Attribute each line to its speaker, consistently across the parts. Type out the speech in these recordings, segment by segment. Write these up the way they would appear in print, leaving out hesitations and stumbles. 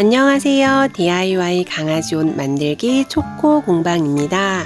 Speaker 1: 안녕하세요. DIY 강아지 옷 만들기 초코 공방입니다.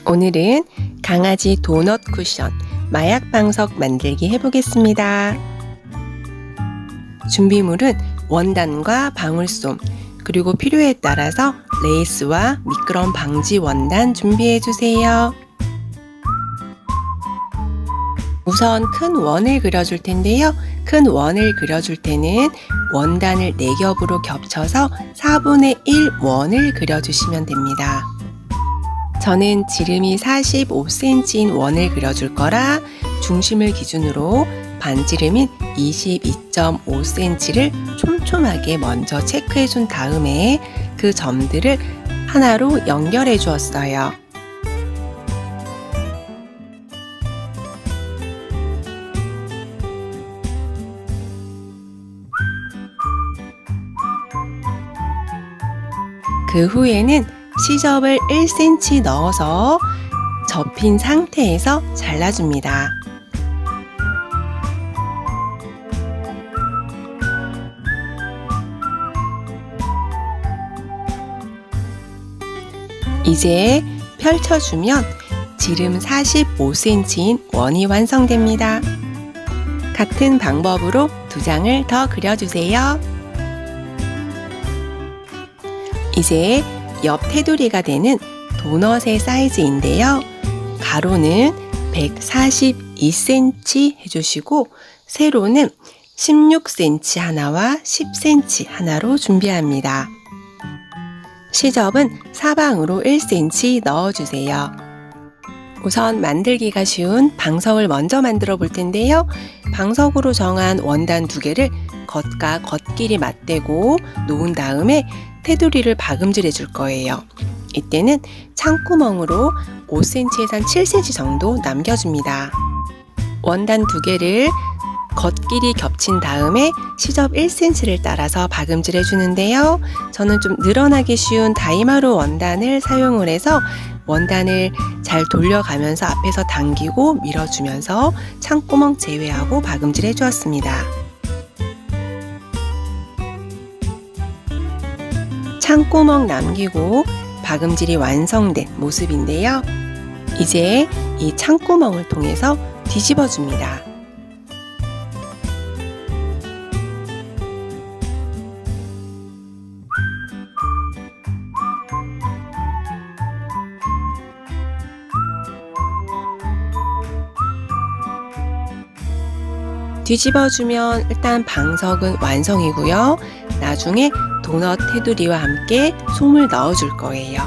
Speaker 1: 오늘은 강아지 도넛 쿠션 마약 방석 만들기 해보겠습니다. 준비물은 원단과 방울솜, 그리고 필요에 따라서 레이스와 미끄럼 방지 원단 준비해주세요. 우선 큰 원을 그려줄 텐데요. 큰 원을 그려줄 때는 원단을 4겹으로 겹쳐서 4분의 1 원을 그려주시면 됩니다. 저는 지름이 45cm인 원을 그려줄 거라 중심을 기준으로 반지름인 22.5cm를 촘촘하게 먼저 체크해 준 다음에 그 점들을 하나로 연결해 주었어요. 그 후에는 시접을 1cm 넣어서 접힌 상태에서 잘라줍니다. 이제 펼쳐주면 지름 45cm인 원이 완성됩니다. 같은 방법으로 2장을 더 그려주세요. 이제 옆 테두리가 되는 도넛의 사이즈인데요. 가로는 142cm 해주시고 세로는 16cm 하나와 10cm 하나로 준비합니다. 시접은 사방으로 1cm 넣어주세요. 우선 만들기가 쉬운 방석을 먼저 만들어 볼 텐데요. 방석으로 정한 원단 2개를 겉과 겉끼리 맞대고 놓은 다음에 테두리를 박음질 해줄 거예요. 이때는 창구멍으로 5cm에서 7cm 정도 남겨줍니다. 원단 2개를 겉끼리 겹친 다음에 시접 1cm를 따라서 박음질 해주는데요. 저는 좀 늘어나기 쉬운 다이마루 원단을 사용을 해서 원단을 잘 돌려가면서 앞에서 당기고 밀어주면서 창구멍 제외하고 박음질 해주었습니다. 창구멍 남기고 박음질이 완성된 모습인데요. 이제 이 창구멍을 통해서 뒤집어 줍니다. 뒤집어주면 일단 방석은 완성이고요. 나중에 도넛 테두리와 함께 솜을 넣어줄 거예요.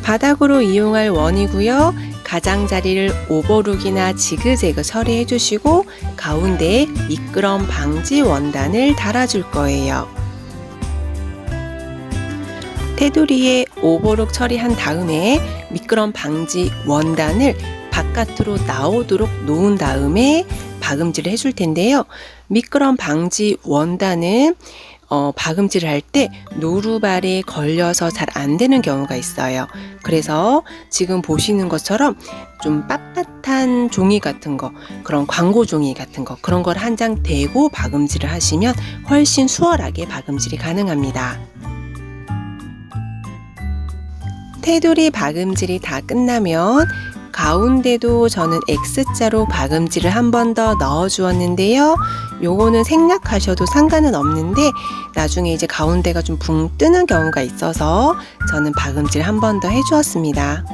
Speaker 1: 바닥으로 이용할 원이고요. 가장자리를 오버룩이나 지그재그 처리해 주시고 가운데에 미끄럼 방지 원단을 달아줄 거예요. 테두리에 오버룩 처리한 다음에 미끄럼 방지 원단을 바깥으로 나오도록 놓은 다음에 박음질을 해줄 텐데요. 미끄럼 방지 원단은 박음질을 할 때 노루발에 걸려서 잘 안 되는 경우가 있어요. 그래서 지금 보시는 것처럼 좀 빳빳한 종이 같은 거, 그런 광고 종이 같은 거, 그런 걸 한 장 대고 박음질을 하시면 훨씬 수월하게 박음질이 가능합니다. 테두리 박음질이 다 끝나면 가운데도 저는 X자로 박음질을 한 번 더 넣어 주었는데요. 요거는 생략하셔도 상관은 없는데 나중에 이제 가운데가 좀 붕 뜨는 경우가 있어서 저는 박음질 한 번 더 해 주었습니다.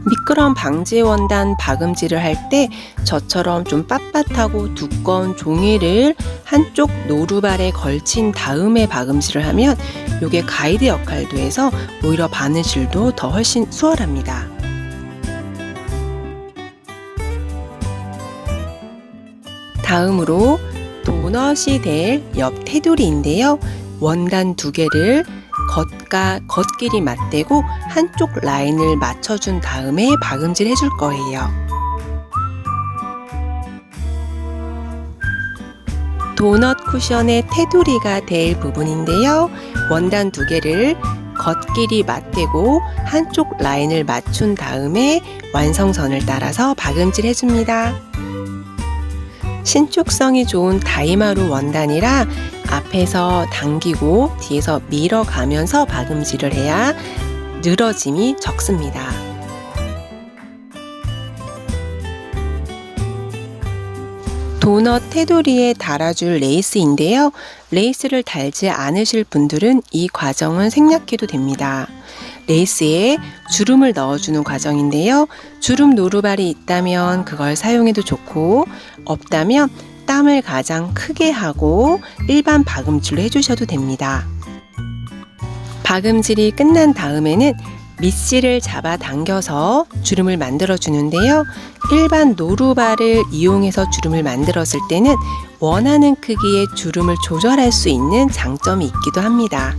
Speaker 1: 미끄럼 방지 원단 박음질을 할 때 저처럼 좀 빳빳하고 두꺼운 종이를 한쪽 노루발에 걸친 다음에 박음질을 하면 이게 가이드 역할도 해서 오히려 바느질도 더 훨씬 수월합니다. 다음으로 도넛이 될 옆 테두리인데요. 원단 2개를 겉과 겉끼리 맞대고 한쪽 라인을 맞춰준 다음에 박음질 해줄 거예요. 도넛 쿠션의 테두리가 될 부분인데요. 원단 2개를 겉끼리 맞대고 한쪽 라인을 맞춘 다음에 완성선을 따라서 박음질 해줍니다. 신축성이 좋은 다이마루 원단이라 앞에서 당기고 뒤에서 밀어가면서 박음질을 해야 늘어짐이 적습니다. 도넛 테두리에 달아줄 레이스인데요. 레이스를 달지 않으실 분들은 이 과정은 생략해도 됩니다. 레이스에 주름을 넣어주는 과정인데요. 주름 노루발이 있다면 그걸 사용해도 좋고, 없다면 땀을 가장 크게 하고 일반 박음질로 해주셔도 됩니다. 박음질이 끝난 다음에는 밑실을 잡아 당겨서 주름을 만들어 주는데요. 일반 노루발을 이용해서 주름을 만들었을 때는 원하는 크기의 주름을 조절할 수 있는 장점이 있기도 합니다.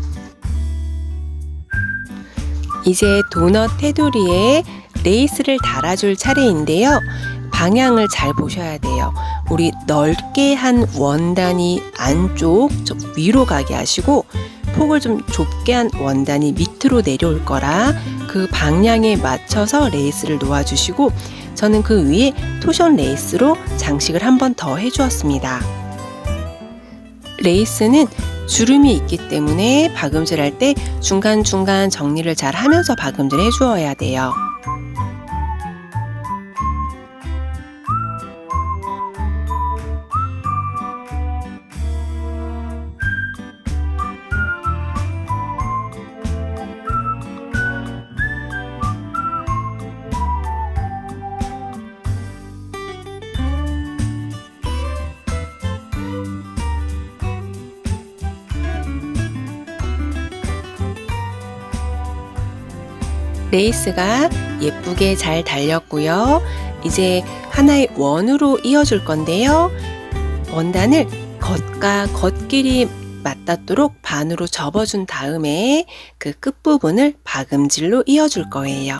Speaker 1: 이제 도넛 테두리에 레이스를 달아줄 차례인데요. 방향을 잘 보셔야 돼요. 우리 넓게 한 원단이 안쪽 위로 가게 하시고, 폭을 좀 좁게 한 원단이 밑으로 내려올 거라 그 방향에 맞춰서 레이스를 놓아주시고, 저는 그 위에 토션 레이스로 장식을 한 번 더 해주었습니다. 레이스는 주름이 있기 때문에 박음질할 때 중간중간 정리를 잘 하면서 박음질 해주어야 돼요. 레이스가 예쁘게 잘 달렸고요. 이제 하나의 원으로 이어줄 건데요. 원단을 겉과 겉길이 맞닿도록 반으로 접어준 다음에 그 끝부분을 박음질로 이어줄 거예요.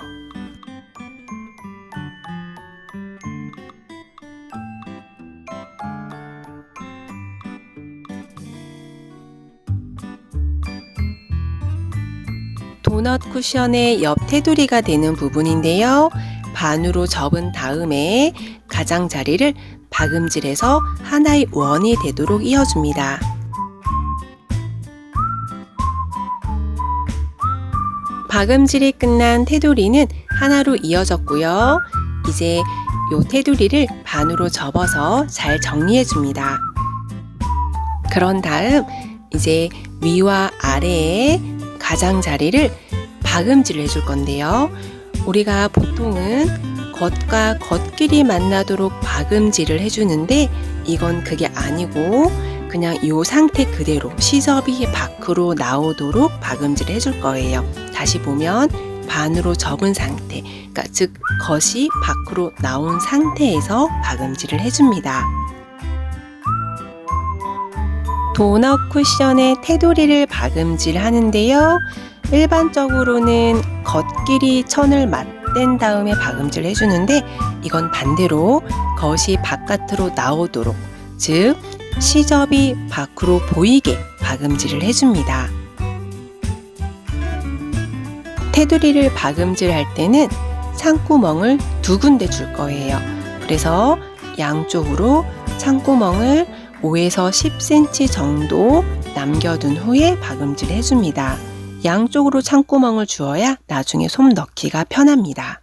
Speaker 1: 도넛 쿠션의 옆 테두리가 되는 부분인데요. 반으로 접은 다음에 가장자리를 박음질해서 하나의 원이 되도록 이어줍니다. 박음질이 끝난 테두리는 하나로 이어졌고요. 이제 이 테두리를 반으로 접어서 잘 정리해 줍니다. 그런 다음 이제 위와 아래에 가장자리를 박음질을 해줄 건데요. 우리가 보통은 겉과 겉길이 만나도록 박음질을 해주는데 이건 그게 아니고 그냥 이 상태 그대로 시접이 밖으로 나오도록 박음질을 해줄 거예요. 다시 보면 반으로 접은 상태, 그러니까 즉 겉이 밖으로 나온 상태에서 박음질을 해줍니다. 도넛 쿠션의 테두리를 박음질 하는데요. 일반적으로는 겉길이 천을 맞댄 다음에 박음질 해주는데 이건 반대로 겉이 바깥으로 나오도록, 즉 시접이 밖으로 보이게 박음질을 해줍니다. 테두리를 박음질 할 때는 창구멍을 두 군데 줄 거예요. 그래서 양쪽으로 창구멍을 5에서 10cm 정도 남겨둔 후에 박음질 해줍니다. 양쪽으로 창구멍을 주어야 나중에 솜 넣기가 편합니다.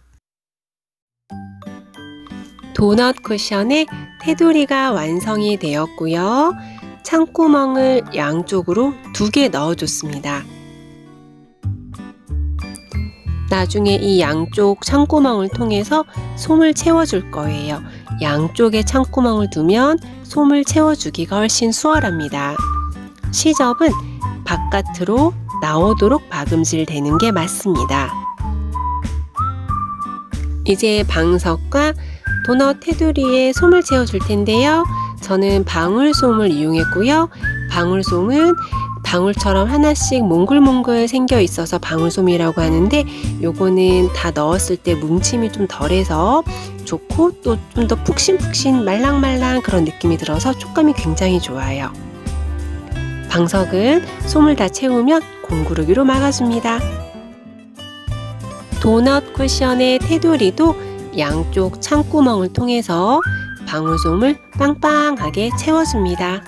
Speaker 1: 도넛 쿠션의 테두리가 완성이 되었고요. 창구멍을 양쪽으로 2개 넣어줬습니다. 나중에 이 양쪽 창구멍을 통해서 솜을 채워줄 거예요. 양쪽에 창구멍을 두면 솜을 채워주기가 훨씬 수월합니다. 시접은 바깥으로 나오도록 박음질 되는 게 맞습니다. 이제 방석과 도넛 테두리에 솜을 채워줄 텐데요. 저는 방울솜을 이용했고요. 방울솜은 방울처럼 하나씩 몽글몽글 생겨 있어서 방울솜이라고 하는데, 요거는 다 넣었을 때 뭉침이 좀 덜해서 좋고 또 좀 더 푹신푹신 말랑말랑 그런 느낌이 들어서 촉감이 굉장히 좋아요. 방석은 솜을 다 채우면 공구르기로 막아줍니다. 도넛 쿠션의 테두리도 양쪽 창구멍을 통해서 방울솜을 빵빵하게 채워줍니다.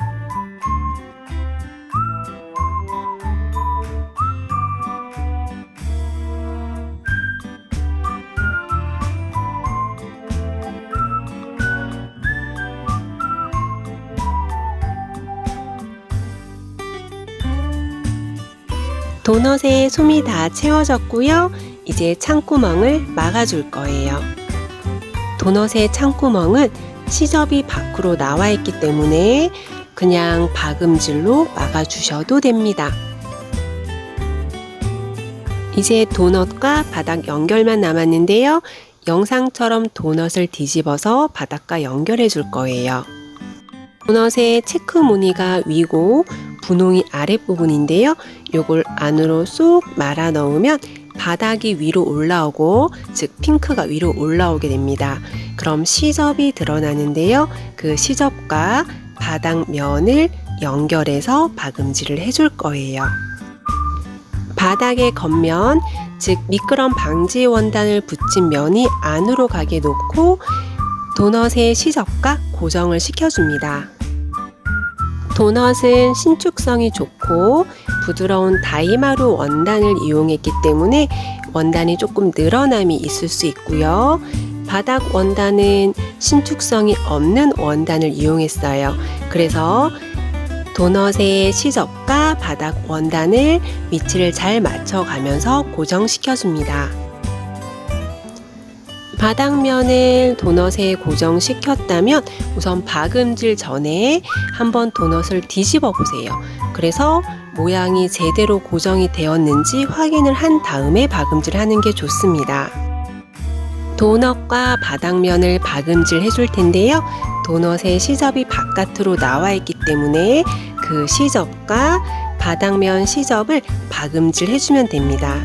Speaker 1: 도넛에 솜이 다 채워졌고요. 이제 창구멍을 막아줄 거예요. 도넛의 창구멍은 시접이 밖으로 나와 있기 때문에 그냥 박음질로 막아주셔도 됩니다. 이제 도넛과 바닥 연결만 남았는데요. 영상처럼 도넛을 뒤집어서 바닥과 연결해 줄 거예요. 도넛의 체크 무늬가 위고 분홍이 아랫부분인데요. 요걸 안으로 쏙 말아 넣으면 바닥이 위로 올라오고, 즉 핑크가 위로 올라오게 됩니다. 그럼 시접이 드러나는데요. 그 시접과 바닥면을 연결해서 박음질을 해줄 거예요. 바닥의 겉면, 즉 미끄럼 방지 원단을 붙인 면이 안으로 가게 놓고 도넛의 시접과 고정을 시켜줍니다. 도넛은 신축성이 좋고 부드러운 다이마루 원단을 이용했기 때문에 원단이 조금 늘어남이 있을 수 있고요. 바닥 원단은 신축성이 없는 원단을 이용했어요. 그래서 도넛의 시접과 바닥 원단을 위치를 잘 맞춰가면서 고정시켜줍니다. 바닥면을 도넛에 고정시켰다면 우선 박음질 전에 한번 도넛을 뒤집어 보세요. 그래서 모양이 제대로 고정이 되었는지 확인을 한 다음에 박음질 하는 게 좋습니다. 도넛과 바닥면을 박음질 해줄 텐데요. 도넛의 시접이 바깥으로 나와 있기 때문에 그 시접과 바닥면 시접을 박음질 해주면 됩니다.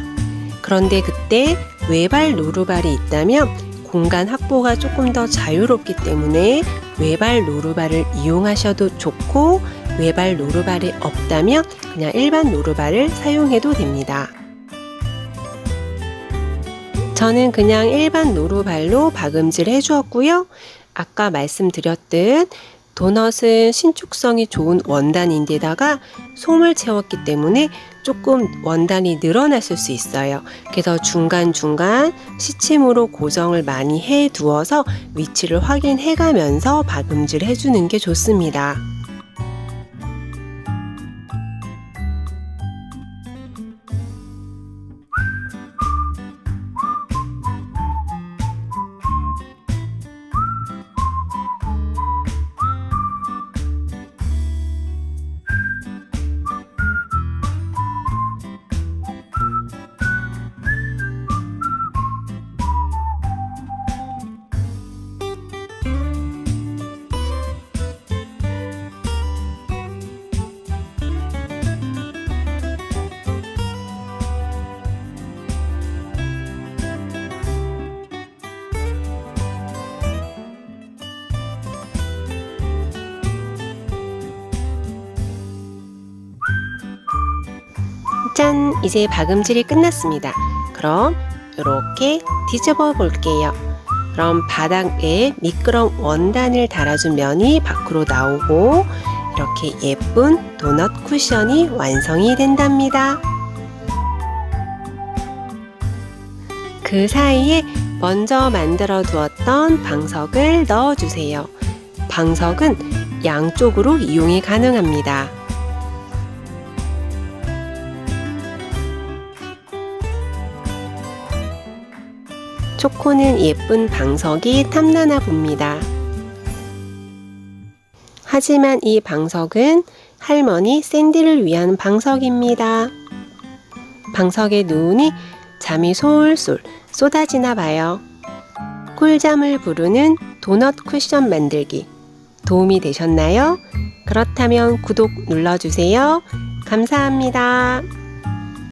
Speaker 1: 그런데 그때 외발 노루발이 있다면 공간 확보가 조금 더 자유롭기 때문에 외발 노루발을 이용하셔도 좋고, 외발 노루발이 없다면 그냥 일반 노루발을 사용해도 됩니다. 저는 그냥 일반 노루발로 박음질 해주었고요. 아까 말씀드렸듯 도넛은 신축성이 좋은 원단인데다가 솜을 채웠기 때문에 조금 원단이 늘어났을 수 있어요. 그래서 중간중간 시침으로 고정을 많이 해 두어서 위치를 확인해 가면서 박음질 해주는 게 좋습니다. 짠! 이제 박음질이 끝났습니다. 그럼 이렇게 뒤집어 볼게요. 그럼 바닥에 미끄럼 원단을 달아준 면이 밖으로 나오고 이렇게 예쁜 도넛 쿠션이 완성이 된답니다. 그 사이에 먼저 만들어 두었던 방석을 넣어주세요. 방석은 양쪽으로 이용이 가능합니다. 초코는 예쁜 방석이 탐나나 봅니다. 하지만 이 방석은 할머니 샌디를 위한 방석입니다. 방석에 누우니 잠이 솔솔 쏟아지나 봐요. 꿀잠을 부르는 도넛 쿠션 만들기 도움이 되셨나요? 그렇다면 구독 눌러주세요. 감사합니다.